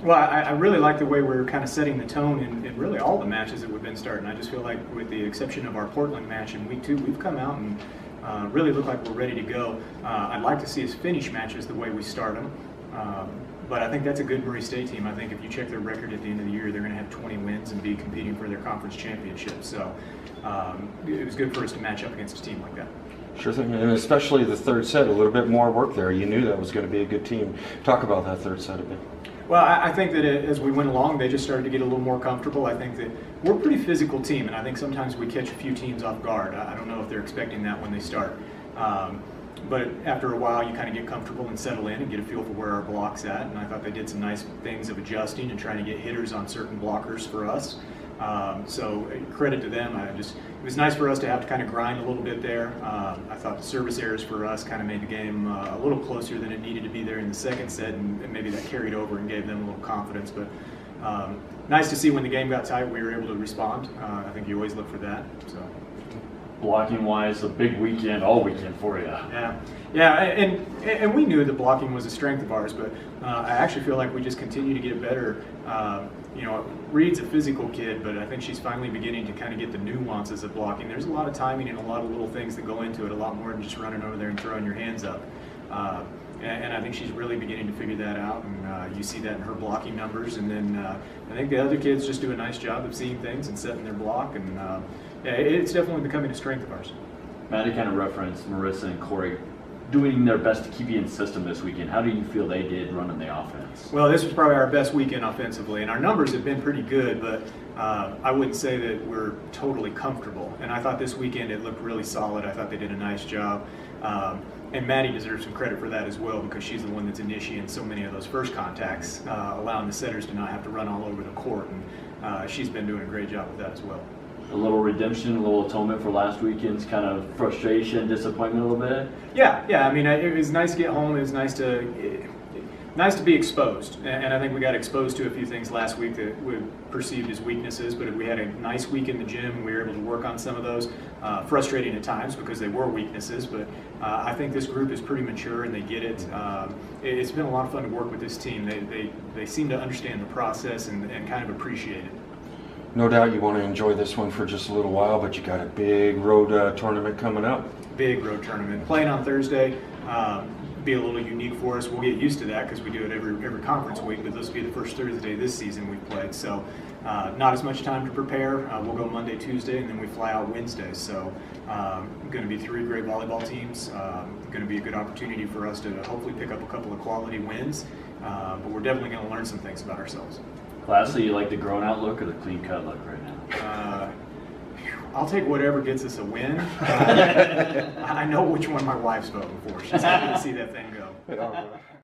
Well, I really like the way we're kind of setting the tone in really all the matches that we've been starting. I just feel like, with the exception of our Portland match in week 2, we've come out and really look like we're ready to go. I'd like to see us finish matches the way we start them. But I think that's a good Murray State team. I think if you check their record at the end of the year, they're going to have 20 wins and be competing for their conference championship. So it was good for us to match up against a team like that. Sure thing, and especially the third set, a little bit more work there. You knew that was going to be a good team. Talk about that third set a bit. Well, I think that as we went along, they just started to get a little more comfortable. I think that we're a pretty physical team, and I think sometimes we catch a few teams off guard. I don't know if they're expecting that when they start. But after a while, you kind of get comfortable and settle in and get a feel for where our block's at. And I thought they did some nice things of adjusting and trying to get hitters on certain blockers for us. So credit to them. It was nice for us to have to kind of grind a little bit there. I thought the service errors for us kind of made the game a little closer than it needed to be there in the second set, and maybe that carried over and gave them a little confidence. But nice to see when the game got tight, we were able to respond. I think you always look for that. So. Blocking wise, a big weekend, all weekend for you. Yeah, and we knew that blocking was a strength of ours, but I actually feel like we just continue to get better. You know, Reed's a physical kid, but I think she's finally beginning to kind of get the nuances of blocking. There's a lot of timing and a lot of little things that go into it, a lot more than just running over there and throwing your hands up. And I think she's really beginning to figure that out, and you see that in her blocking numbers. And then I think the other kids just do a nice job of seeing things and setting their block, and yeah, it's definitely becoming a strength of ours. Maddie kind of referenced Marissa and Corey doing their best to keep you in system this weekend. How do you feel they did running the offense? Well, this was probably our best weekend offensively, and our numbers have been pretty good, but I wouldn't say that we're totally comfortable. And I thought this weekend it looked really solid. I thought they did a nice job. And Maddie deserves some credit for that as well, because she's the one that's initiating so many of those first contacts, allowing the setters to not have to run all over the court. And she's been doing a great job with that as well. A little redemption, a little atonement for last weekend's kind of frustration, disappointment a little bit? Yeah. I mean, it was nice to get home. It was nice to be exposed. And I think we got exposed to a few things last week that we perceived as weaknesses, but we had a nice week in the gym, and we were able to work on some of those. Frustrating at times because they were weaknesses, but I think this group is pretty mature and they get it. It's been a lot of fun to work with this team. They seem to understand the process and kind of appreciate it. No doubt you want to enjoy this one for just a little while, but you got a big road tournament coming up. Big road tournament. Playing on Thursday, be a little unique for us. We'll get used to that because we do it every conference week, but this will be the first Thursday this season we've played. So not as much time to prepare. We'll go Monday, Tuesday, and then we fly out Wednesday. So going to be 3 great volleyball teams. Going to be a good opportunity for us to hopefully pick up a couple of quality wins, but we're definitely going to learn some things about ourselves. Lastly, you like the grown out look or the clean cut look right now? I'll take whatever gets us a win. I know which one my wife's voting for. She's happy to see that thing go.